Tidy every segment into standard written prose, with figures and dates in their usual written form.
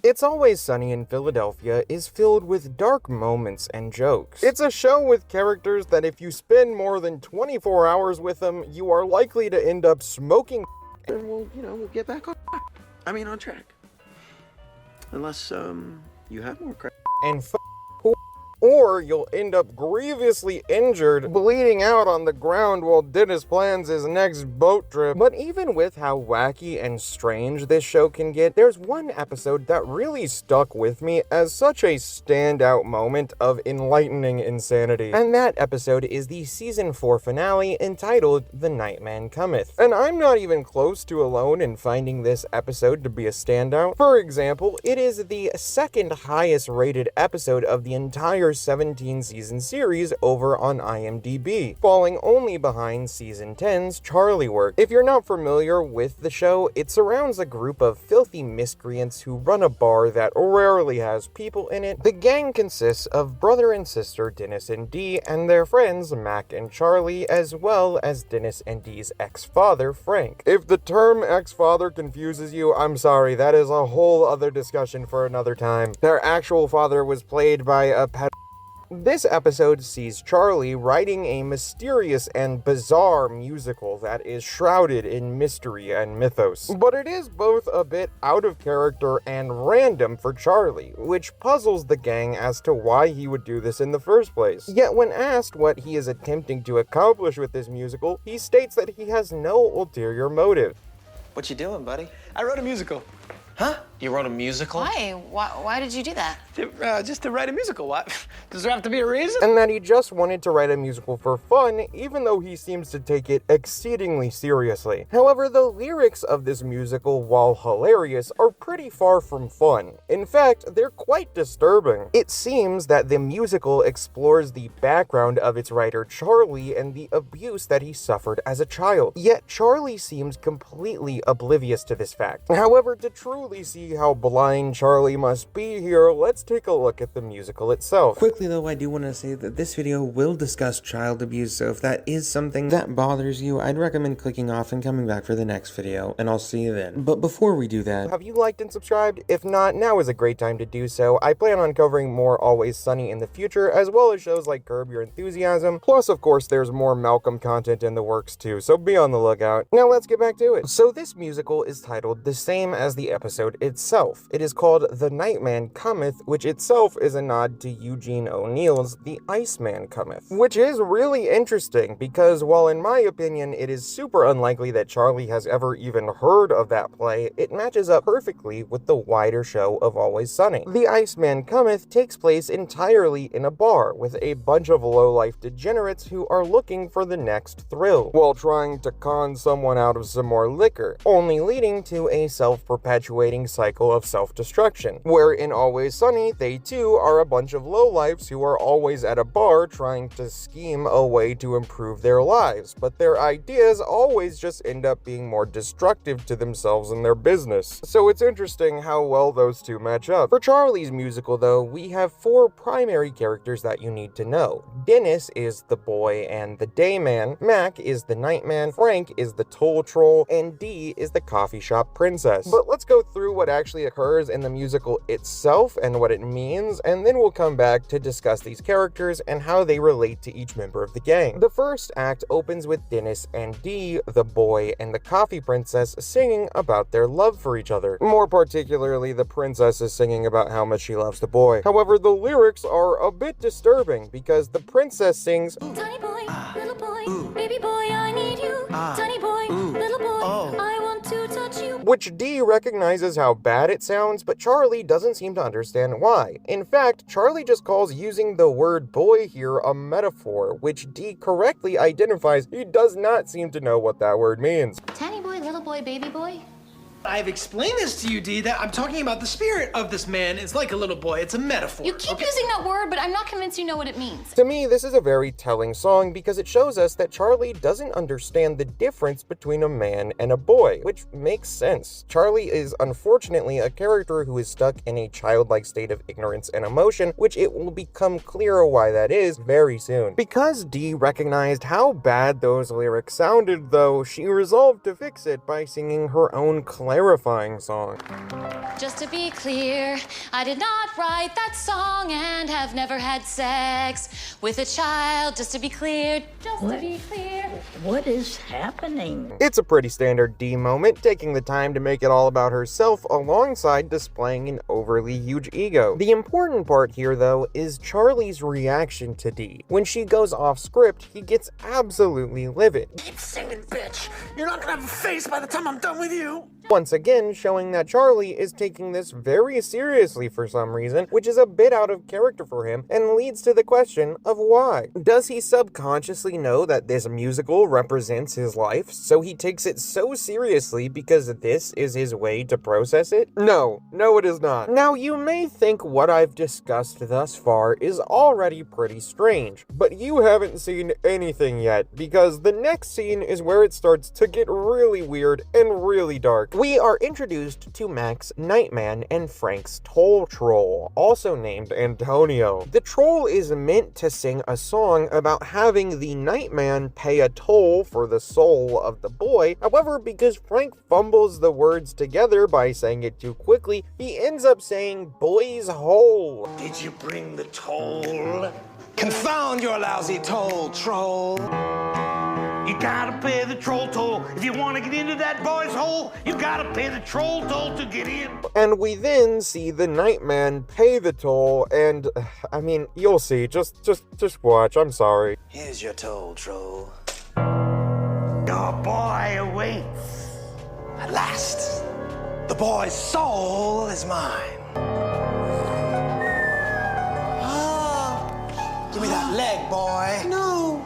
It's Always Sunny in Philadelphia is filled with dark moments and jokes. It's a show with characters that if you spend more than 24 hours with them, you are likely to end up smoking and we'll get back on track. Unless, you have more crap. And or you'll end up grievously injured, bleeding out on the ground while Dennis plans his next boat trip. But even with how wacky and strange this show can get, there's one episode that really stuck with me as such a standout moment of enlightening insanity. And that episode is the season 4 finale entitled The Nightman Cometh. And I'm not even close to alone in finding this episode to be a standout. For example, it is the second highest rated episode of the entire 17-season series over on IMDb, falling only behind season 10's Charlie work. If you're not familiar with the show, it surrounds a group of filthy miscreants who run a bar that rarely has people in it. The gang consists of brother and sister Dennis and Dee and their friends Mac and Charlie, as well as Dennis and Dee's ex-father Frank. If the term ex-father confuses you, I'm sorry, that is a whole other discussion for another time. Their actual father was played by a This episode sees Charlie writing a mysterious and bizarre musical that is shrouded in mystery and mythos. But it is both a bit out of character and random for Charlie, which puzzles the gang as to why he would do this in the first place. Yet when asked what he is attempting to accomplish with this musical, he states that he has no ulterior motive. What you doing, buddy? I wrote a musical. Huh? You wrote a musical? Why did you do that? Just to write a musical. What? Does there have to be a reason? And that he just wanted to write a musical for fun, even though he seems to take it exceedingly seriously. However, the lyrics of this musical, while hilarious, are pretty far from fun. In fact, they're quite disturbing. It seems that the musical explores the background of its writer Charlie and the abuse that he suffered as a child. Yet Charlie seems completely oblivious to this fact. However, to truly see how blind Charlie must be here, let's take a look at the musical itself. Quickly though, I do want to say that this video will discuss child abuse, so if that is something that bothers you, I'd recommend clicking off and coming back for the next video, and I'll see you then. But before we do that, have you liked and subscribed? If not, now is a great time to do so. I plan on covering more Always Sunny in the future, as well as shows like Curb Your Enthusiasm. Plus, of course, there's more Malcolm content in the works too, so be on the lookout. Now let's get back to it. So this musical is titled the same as the episode itself. It is called The Nightman Cometh, which itself is a nod to Eugene O'Neill's The Iceman Cometh, which is really interesting because while in my opinion it is super unlikely that Charlie has ever even heard of that play, it matches up perfectly with the wider show of Always Sunny. The Iceman Cometh takes place entirely in a bar with a bunch of low-life degenerates who are looking for the next thrill while trying to con someone out of some more liquor, only leading to a self-perpetuating cycle of self-destruction, where in Always Sunny, they too are a bunch of lowlifes who are always at a bar trying to scheme a way to improve their lives, but their ideas always just end up being more destructive to themselves and their business. So it's interesting how well those two match up. For Charlie's musical though, we have 4 primary characters that you need to know. Dennis is the boy and the dayman, Mac is the nightman, Frank is the toll troll, and Dee is the coffee shop princess. But let's go through what actually occurs in the musical itself and what it means, and then we'll come back to discuss these characters and how they relate to each member of the gang. The first act opens with Dennis and Dee, the boy and the coffee princess, singing about their love for each other. More particularly, the princess is singing about how much she loves the boy. However, the lyrics are a bit disturbing because the princess sings, "Tiny boy, little boy, baby boy, I need you. Tiny boy, little boy, I want to touch you." Which Dee recognizes how bad it sounds, but Charlie doesn't seem to understand why. In fact, Charlie just calls using the word boy here a metaphor, which Dee correctly identifies he does not seem to know what that word means. Tiny boy, little boy, baby boy. I've explained this to you, Dee, that I'm talking about the spirit of this man. It's like a little boy. It's a metaphor. You keep using that word, but I'm not convinced you know what it means. To me, this is a very telling song because it shows us that Charlie doesn't understand the difference between a man and a boy, which makes sense. Charlie is unfortunately a character who is stuck in a childlike state of ignorance and emotion, which it will become clear why that is very soon. Because Dee recognized how bad those lyrics sounded, though, she resolved to fix it by singing her own clarifying song. Just to be clear, I did not write that song and have never had sex with a child. Just to be clear, just to be clear. What is happening? It's a pretty standard Dee moment, taking the time to make it all about herself alongside displaying an overly huge ego. The important part here, though, is Charlie's reaction to Dee. When she goes off script, he gets absolutely livid. Keep singing, bitch. You're not gonna have a face by the time I'm done with you. Once again, showing that Charlie is taking this very seriously for some reason, which is a bit out of character for him, and leads to the question of why. Does he subconsciously know that this musical represents his life, so he takes it so seriously because this is his way to process it? No, it is not. Now, you may think what I've discussed thus far is already pretty strange, but you haven't seen anything yet, because the next scene is where it starts to get really weird and really dark. We are introduced to Max, Nightman, and Frank's troll, also named Antonio. The troll is meant to sing a song about having the Nightman pay a toll for the soul of the boy. However, because Frank fumbles the words together by saying it too quickly, he ends up saying boy's hole. Did you bring the toll? Confound your lousy toll, troll. You gotta pay the troll toll. If you want to get into that boy's hole, you gotta pay the troll toll to get in. And we then see the Nightman pay the toll, and I mean, you'll see. Just watch. I'm sorry. Here's your toll, troll. Your boy awaits. At last, the boy's soul is mine. Give me that leg, boy. No.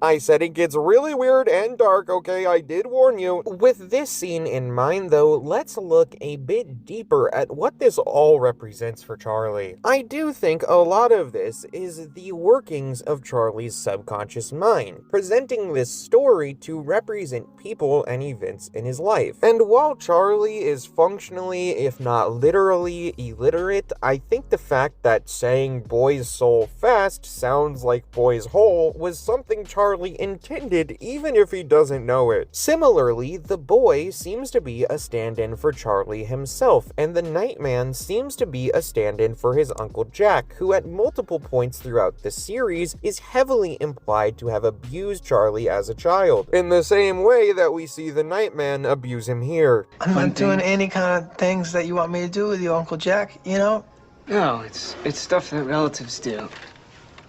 I said it gets really weird and dark, okay? I did warn you. With this scene in mind, though, let's look a bit deeper at what this all represents for Charlie. I do think a lot of this is the workings of Charlie's subconscious mind, presenting this story to represent people and events in his life. And while Charlie is functionally, if not literally, illiterate, I think the fact that saying boy's soul fast sounds like boy's hole was something Charlie intended, even if he doesn't know it. Similarly, the boy seems to be a stand-in for Charlie himself, and the Nightman seems to be a stand-in for his Uncle Jack, who at multiple points throughout the series is heavily implied to have abused Charlie as a child, in the same way that we see the Nightman abuse him here. I'm not doing any kind of things that you want me to do with you, Uncle Jack, you know? No, it's stuff that relatives do.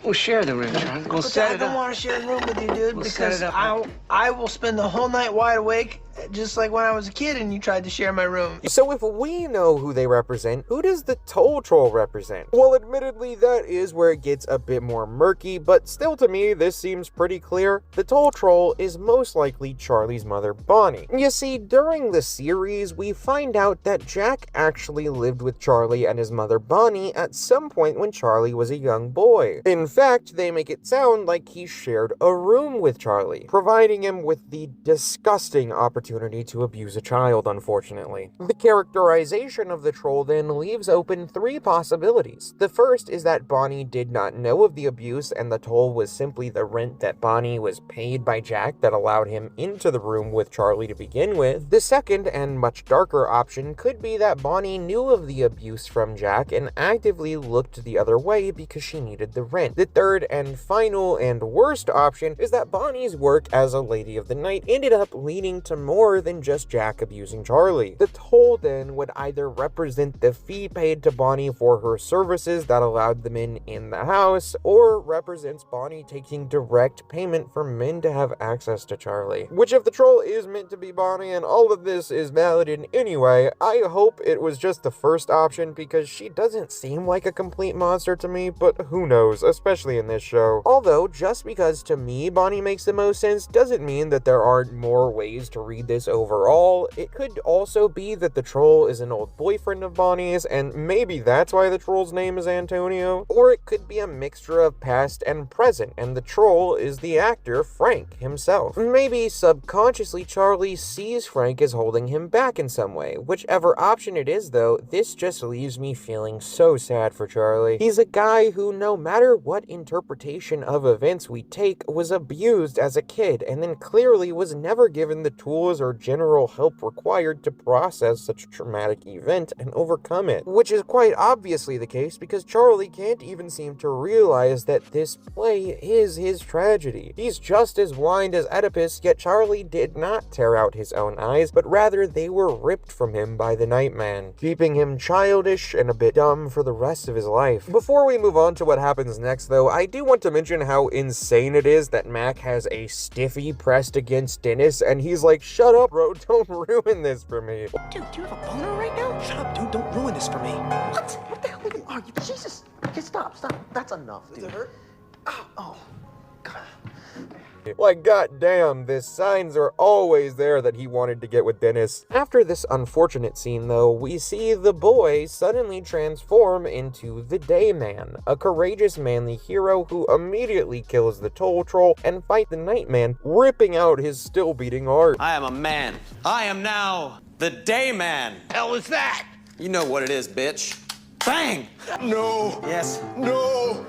We'll share the room, Charlie. We'll set it up. I don't want to share the room with you, dude, We'll set because it up. I will spend the whole night wide awake, just like when I was a kid and you tried to share my room. So if we know who they represent, who does the troll represent? Well, admittedly, that is where it gets a bit more murky, but still to me, this seems pretty clear. The troll is most likely Charlie's mother, Bonnie. You see, during the series, we find out that Jack actually lived with Charlie and his mother, Bonnie, at some point when Charlie was a young boy. In fact, they make it sound like he shared a room with Charlie, providing him with the disgusting opportunity to abuse a child, unfortunately. The characterization of the troll then leaves open three possibilities. The first is that Bonnie did not know of the abuse and the toll was simply the rent that Bonnie was paid by Jack that allowed him into the room with Charlie to begin with. The second and much darker option could be that Bonnie knew of the abuse from Jack and actively looked the other way because she needed the rent. The third and final and worst option is that Bonnie's work as a Lady of the Night ended up leading to more than just Jack abusing Charlie. The toll then would either represent the fee paid to Bonnie for her services that allowed the men in the house, or represents Bonnie taking direct payment for men to have access to Charlie. Which, if the troll is meant to be Bonnie and all of this is valid in any way, I hope it was just the first option because she doesn't seem like a complete monster to me, but who knows, especially in this show. Although, just because to me Bonnie makes the most sense doesn't mean that there aren't more ways to read this overall. It could also be that the troll is an old boyfriend of Bonnie's, and maybe that's why the troll's name is Antonio. Or it could be a mixture of past and present, and the troll is the actor Frank himself. Maybe subconsciously Charlie sees Frank as holding him back in some way. Whichever option it is though, this just leaves me feeling so sad for Charlie. He's a guy who, no matter what interpretation of events we take, was abused as a kid, and then clearly was never given the tools tools or general help required to process such a traumatic event and overcome it. Which is quite obviously the case because Charlie can't even seem to realize that this play is his tragedy. He's just as blind as Oedipus, yet Charlie did not tear out his own eyes, but rather they were ripped from him by the Nightman, keeping him childish and a bit dumb for the rest of his life. Before we move on to what happens next though, I do want to mention how insane it is that Mac has a stiffy pressed against Dennis and he's like, shut up bro, don't ruin this for me. Dude, do you have a boner right now? Shut up, dude, don't ruin this for me. What? What the hell even are you? Jesus. Okay, stop. That's enough, dude. Does it hurt? Oh, God. Like, goddamn, the signs are always there that he wanted to get with Dennis. After this unfortunate scene, though, we see the boy suddenly transform into the Dayman, a courageous, manly hero who immediately kills the troll and fight the Nightman, ripping out his still-beating heart. I am a man. I am now the Dayman. Hell is that? You know what it is, bitch. Bang! No. Yes. No.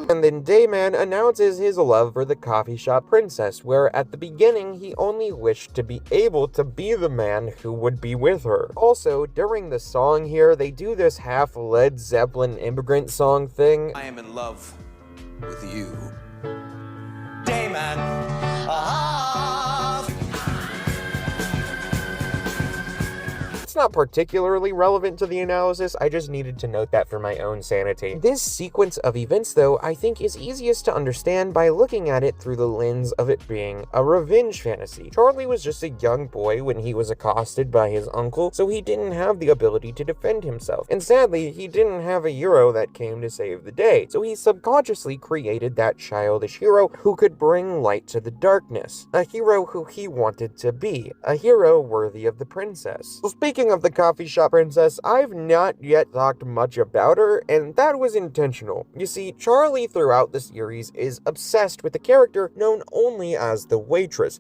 And then Dayman announces his love for the coffee shop Prinxess, where at the beginning he only wished to be able to be the man who would be with her. Also, during the song here, they do this half Led Zeppelin immigrant song thing. I am in love with you. Dayman. It's not particularly relevant to the analysis, I just needed to note that for my own sanity. This sequence of events, though, I think is easiest to understand by looking at it through the lens of it being a revenge fantasy. Charlie was just a young boy when he was accosted by his uncle, so he didn't have the ability to defend himself. And sadly, he didn't have a hero that came to save the day, so he subconsciously created that childish hero who could bring light to the darkness. A hero who he wanted to be. A hero worthy of the Prinxess. So speaking of the coffee shop Prinxess, I've not yet talked much about her, and that was intentional. You see, Charlie throughout the series is obsessed with the character known only as the waitress.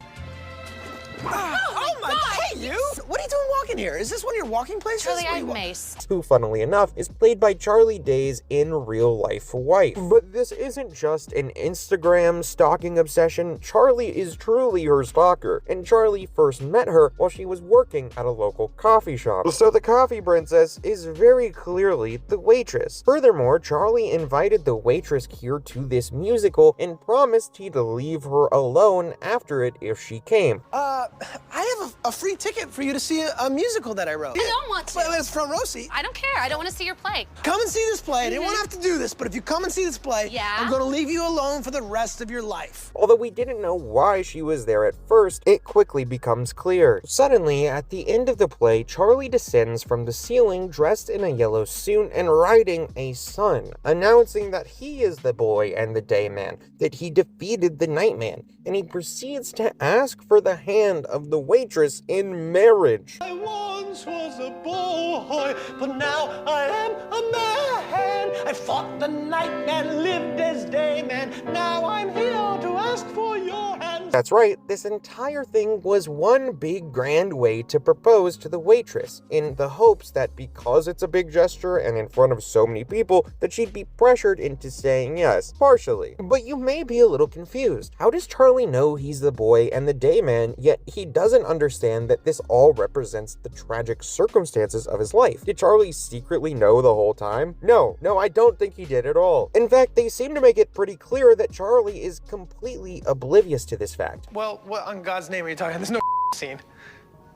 Oh my God! Hey, you! What are you doing walking here? Is this one of your walking places? Charlie, I'm Mace. Who, funnily enough, is played by Charlie Day's in real life wife. But this isn't just an Instagram stalking obsession. Charlie is truly her stalker, and Charlie first met her while she was working at a local coffee shop. So the coffee Prinxess is very clearly the waitress. Furthermore, Charlie invited the waitress here to this musical and promised he'd leave her alone after it if she came. I have a free ticket for you to see a musical that I wrote. I don't want to. But it's front row seat. I don't care. I don't want to see your play. Come and see this play. I didn't want to have to do this, but if you come and see this play, Yeah? I'm going to leave you alone for the rest of your life. Although we didn't know why she was there at first, it quickly becomes clear. Suddenly, at the end of the play, Charlie descends from the ceiling dressed in a yellow suit and riding a sun, announcing that he is the boy and the Dayman, that he defeated the Nightman, and he proceeds to ask for the hand of the waitress in marriage. I once was a boy, but now I am a man. I fought the Nightman, lived as Dayman. Now I'm here to ask for your hand. That's right, this entire thing was one big grand way to propose to the waitress, in the hopes that because it's a big gesture and in front of so many people, that she'd be pressured into saying yes, partially. But you may be a little confused. How does Charlie know he's the boy and the Dayman, yet he doesn't understand that this all represents the tragic circumstances of his life? Did Charlie secretly know the whole time? No, I don't think he did at all. In fact, they seem to make it pretty clear that Charlie is completely oblivious to this fact. Well, what on God's name are you talking? There's no scene.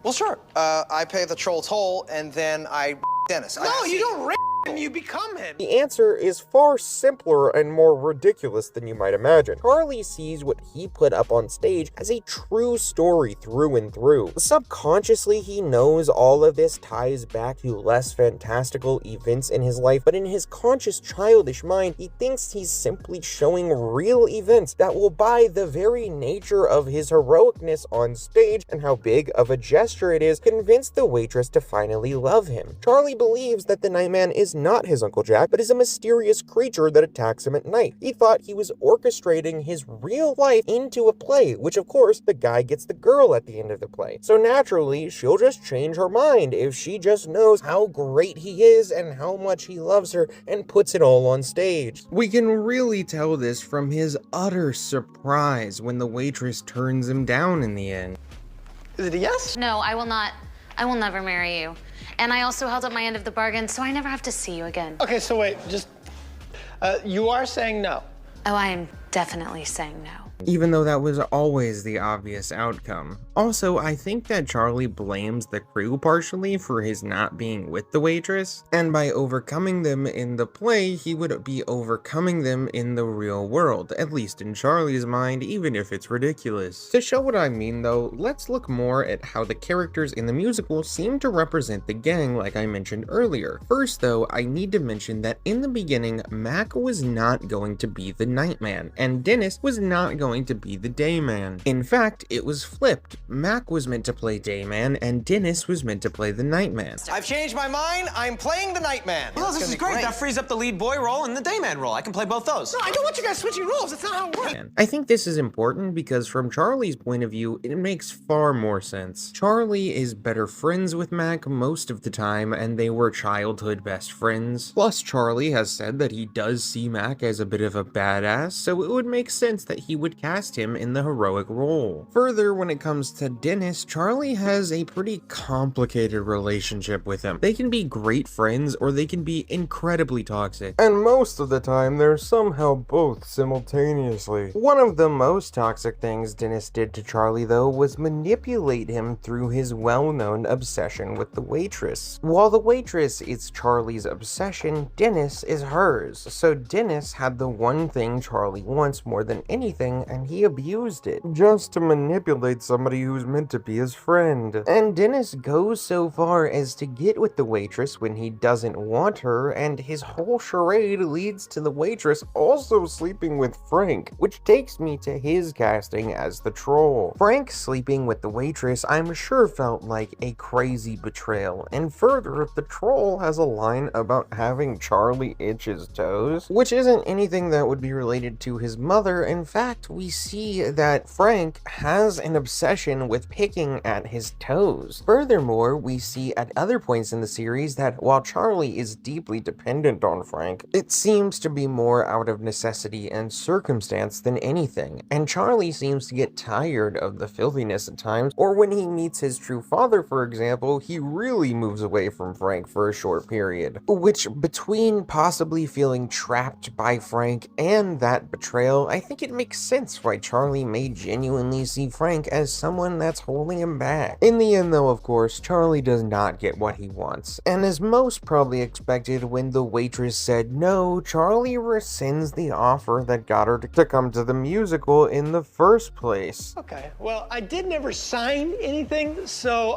Well, sure. I pay the troll toll, and then I Dennis. No, you don't him, you become him. The answer is far simpler and more ridiculous than you might imagine. Charlie sees what he put up on stage as a true story through and through. Subconsciously, he knows all of this ties back to less fantastical events in his life, but in his conscious childish mind, he thinks he's simply showing real events that will, by the very nature of his heroicness on stage and how big of a gesture it is, convince the waitress to finally love him. Charlie believes that the Nightman is not his Uncle Jack, but is a mysterious creature that attacks him at night. He thought he was orchestrating his real life into a play, which of course the guy gets the girl at the end of the play. So naturally, she'll just change her mind if she just knows how great he is and how much he loves her and puts it all on stage. We can really tell this from his utter surprise when the waitress turns him down in the end. Is it a yes? No, I will not. I will never marry you. And I also held up my end of the bargain, so I never have to see you again. Okay, so wait, you are saying no? Oh, I am definitely saying no. Even though that was always the obvious outcome. Also, I think that Charlie blames the crew partially for his not being with the waitress, and by overcoming them in the play, he would be overcoming them in the real world, at least in Charlie's mind, even if it's ridiculous. To show what I mean though, let's look more at how the characters in the musical seem to represent the gang like I mentioned earlier. First though, I need to mention that in the beginning, Mac was not going to be the Nightman, and Dennis was not going to be the Dayman. In fact, it was flipped. Mac was meant to play Dayman, and Dennis was meant to play the Nightman. I've changed my mind. I'm playing the Nightman. Well, this is great. That frees up the lead boy role and the Dayman role. I can play both those. No, I don't want you guys switching roles. That's not how it works. I think this is important because from Charlie's point of view, it makes far more sense. Charlie is better friends with Mac most of the time, and they were childhood best friends. Plus, Charlie has said that he does see Mac as a bit of a badass, so it would make sense that he would cast him in the heroic role. Further, when it comes to Dennis, Charlie has a pretty complicated relationship with him. They can be great friends, or they can be incredibly toxic. And most of the time, they're somehow both simultaneously. One of the most toxic things Dennis did to Charlie, though, was manipulate him through his well-known obsession with the waitress. While the waitress is Charlie's obsession, Dennis is hers. So Dennis had the one thing Charlie wants more than anything, and he abused it, just to manipulate somebody who's meant to be his friend. And Dennis goes so far as to get with the waitress when he doesn't want her, and his whole charade leads to the waitress also sleeping with Frank, which takes me to his casting as the troll. Frank sleeping with the waitress, I'm sure felt like a crazy betrayal, and further, the troll has a line about having Charlie itch his toes, which isn't anything that would be related to his mother. In fact, we see that Frank has an obsession with picking at his toes. Furthermore, we see at other points in the series that while Charlie is deeply dependent on Frank, it seems to be more out of necessity and circumstance than anything, and Charlie seems to get tired of the filthiness at times, or when he meets his true father, for example, he really moves away from Frank for a short period, which between possibly feeling trapped by Frank and that betrayal, I think it makes sense why Charlie may genuinely see Frank as someone that's holding him back. In the end though, of course, Charlie does not get what he wants, and as most probably expected, when the waitress said no, Charlie rescinds the offer that got her to come to the musical in the first place. Okay, well, I did never sign anything, so,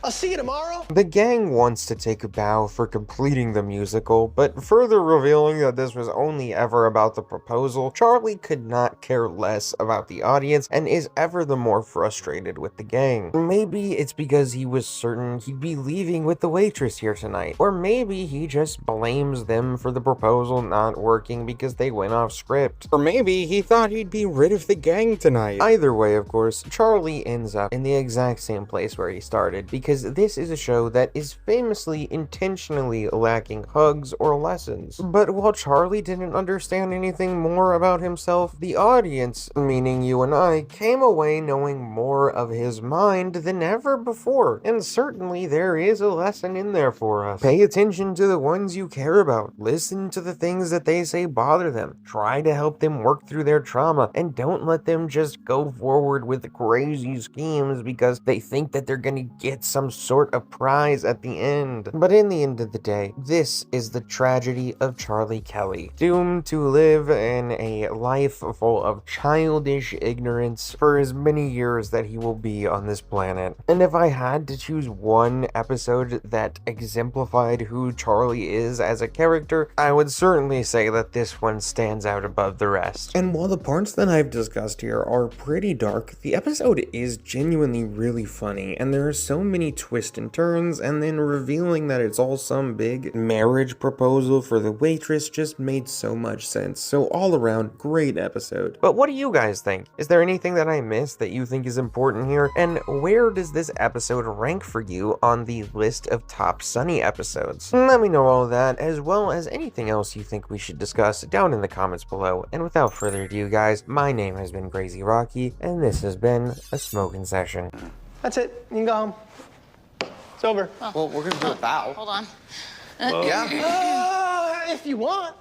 I'll see you tomorrow. The gang wants to take a bow for completing the musical, but further revealing that this was only ever about the proposal, Charlie could not care less about the audience and is ever the more frustrated with the gang. Maybe it's because he was certain he'd be leaving with the waitress here tonight, or maybe he just blames them for the proposal not working because they went off script, or maybe he thought he'd be rid of the gang tonight. Either way, of course, Charlie ends up in the exact same place where he started, because this is a show that is famously intentionally lacking hugs or lessons. But while Charlie didn't understand anything more about himself, the audience, meaning you and I, came away knowing more of his mind than ever before, and certainly there is a lesson in there for us. Pay attention to the ones you care about, listen to the things that they say bother them, try to help them work through their trauma, and don't let them just go forward with crazy schemes because they think that they're gonna get some sort of prize at the end. But in the end of the day, this is the tragedy of Charlie Kelly, doomed to live in a life full of childish ignorance for as many years that that he will be on this planet. And if I had to choose one episode that exemplified who Charlie is as a character, I would certainly say that this one stands out above the rest. And while the parts that I've discussed here are pretty dark, the episode is genuinely really funny, and there are so many twists and turns, and then revealing that it's all some big marriage proposal for the waitress just made so much sense. So all around, great episode. But what do you guys think? Is there anything that I missed that you think is important here? And where does this episode rank for you on the list of top Sunny episodes? Let me know all of that, as well as anything else you think we should discuss down in the comments below. And without further ado, guys, my name has been Crazy Rocky, and this has been a smoking session. That's it. You can go home. It's over. Well, we're gonna do a vow. Hold on. Yeah. If you want.